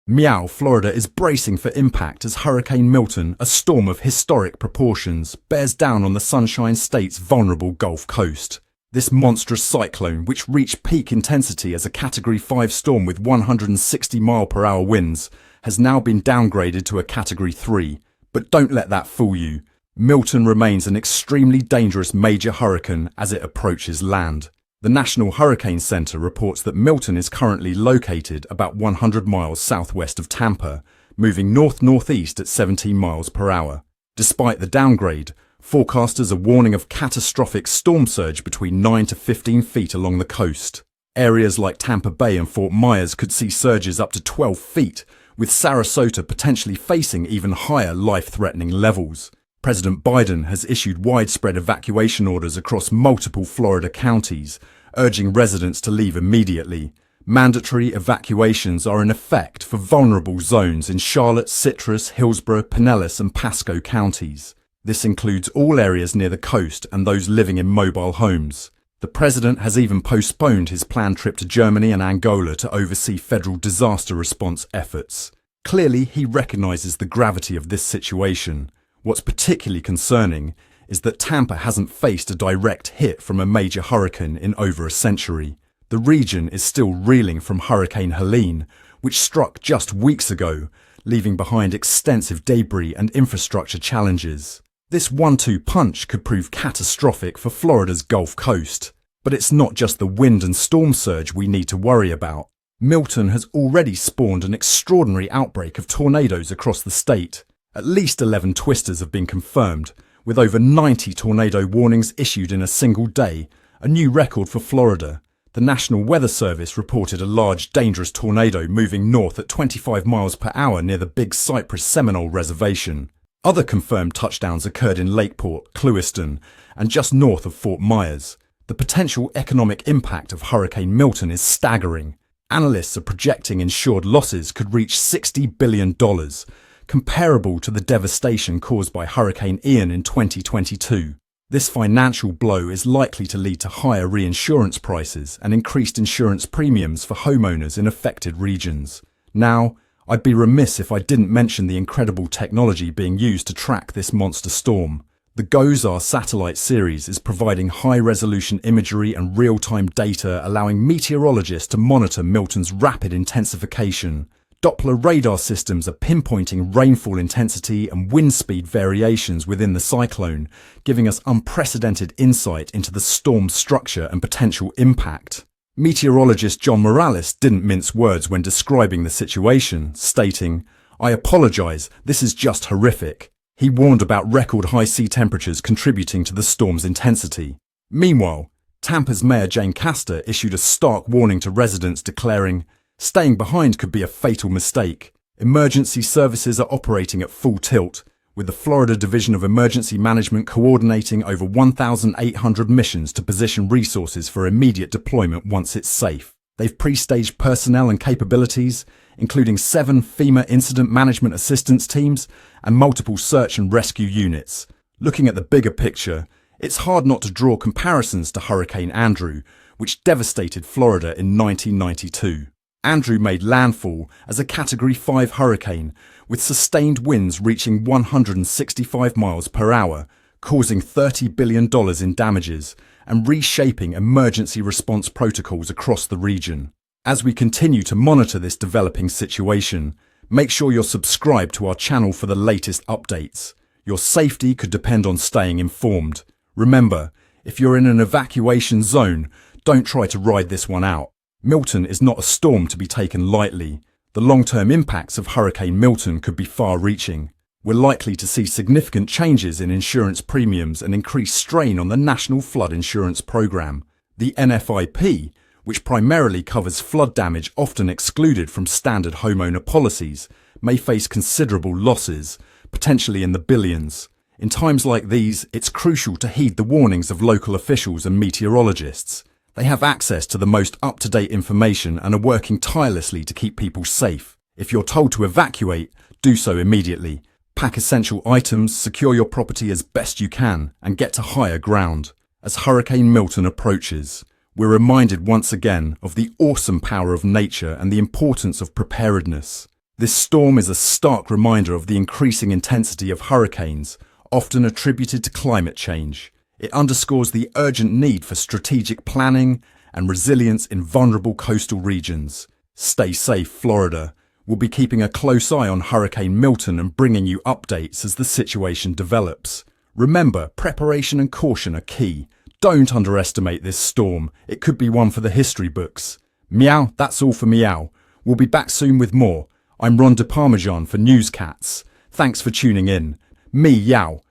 Meow, Florida is bracing for impact as Hurricane Milton, a storm of historic proportions, bears down on the Sunshine State's vulnerable Gulf Coast. This monstrous cyclone, which reached peak intensity as a Category 5 storm with 160-mile-per-hour winds, has now been downgraded to a Category 3. But don't let that fool you. Milton remains an extremely dangerous major hurricane as it approaches land. The National Hurricane Center reports that Milton is currently located about 100 miles southwest of Tampa, moving north-northeast at 17 miles per hour. Despite the downgrade, forecasters are warning of catastrophic storm surge between 9 to 15 feet along the coast. Areas like Tampa Bay and Fort Myers could see surges up to 12 feet, with Sarasota potentially facing even higher life-threatening levels. President Biden has issued widespread evacuation orders across multiple Florida counties, urging residents to leave immediately. Mandatory evacuations are in effect for vulnerable zones in Charlotte, Citrus, Hillsborough, Pinellas, and Pasco counties. This includes all areas near the coast and those living in mobile homes. The president has even postponed his planned trip to Germany and Angola to oversee federal disaster response efforts. Clearly, he recognizes the gravity of this situation. What's particularly concerning is that Tampa hasn't faced a direct hit from a major hurricane in over a century. The region is still reeling from Hurricane Helene, which struck just weeks ago, leaving behind extensive debris and infrastructure challenges. This 1-2 punch could prove catastrophic for Florida's Gulf Coast. But it's not just the wind and storm surge we need to worry about. Milton has already spawned an extraordinary outbreak of tornadoes across the state. At least 11 twisters have been confirmed, with over 90 tornado warnings issued in a single day, a new record for Florida. The National Weather Service reported a large, dangerous tornado moving north at 25 miles per hour near the Big Cypress Seminole Reservation. Other confirmed touchdowns occurred in Lakeport, Clewiston, and just north of Fort Myers. The potential economic impact of Hurricane Milton is staggering. Analysts are projecting insured losses could reach $60 billion, comparable to the devastation caused by Hurricane Ian in 2022. This financial blow is likely to lead to higher reinsurance prices and increased insurance premiums for homeowners in affected regions. Now, I'd be remiss if I didn't mention the incredible technology being used to track this monster storm. The GOES-R satellite series is providing high-resolution imagery and real-time data, allowing meteorologists to monitor Milton's rapid intensification. Doppler radar systems are pinpointing rainfall intensity and wind speed variations within the cyclone, giving us unprecedented insight into the storm's structure and potential impact. Meteorologist John Morales didn't mince words when describing the situation, stating, "I apologize, this is just horrific." He warned about record high sea temperatures contributing to the storm's intensity. Meanwhile, Tampa's Mayor Jane Castor issued a stark warning to residents declaring, "Staying behind could be a fatal mistake." Emergency services are operating at full tilt, with the Florida Division of Emergency Management coordinating over 1,800 missions to position resources for immediate deployment once it's safe. They've pre-staged personnel and capabilities, including 7 FEMA incident management assistance teams and multiple search and rescue units. Looking at the bigger picture, it's hard not to draw comparisons to Hurricane Andrew, which devastated Florida in 1992. Andrew made landfall as a Category 5 hurricane, with sustained winds reaching 165 miles per hour, causing $30 billion in damages and reshaping emergency response protocols across the region. As we continue to monitor this developing situation, make sure you're subscribed to our channel for the latest updates. Your safety could depend on staying informed. Remember, if you're in an evacuation zone, don't try to ride this one out. Milton is not a storm to be taken lightly. The long-term impacts of Hurricane Milton could be far-reaching. We're likely to see significant changes in insurance premiums and increased strain on the National Flood Insurance Program. The NFIP, which primarily covers flood damage often excluded from standard homeowner policies, may face considerable losses, potentially in the billions. In times like these, it's crucial to heed the warnings of local officials and meteorologists. They have access to the most up-to-date information and are working tirelessly to keep people safe. If you're told to evacuate, do so immediately. Pack essential items, secure your property as best you can, and get to higher ground. As Hurricane Milton approaches, we're reminded once again of the awesome power of nature and the importance of preparedness. This storm is a stark reminder of the increasing intensity of hurricanes, often attributed to climate change. It underscores the urgent need for strategic planning and resilience in vulnerable coastal regions. Stay safe, Florida. We'll be keeping a close eye on Hurricane Milton and bringing you updates as the situation develops. Remember, preparation and caution are key. Don't underestimate this storm. It could be one for the history books. Meow, that's all for Meow. We'll be back soon with more. I'm Ron de Parmesan for Newscats. Thanks for tuning in. Me, Yow.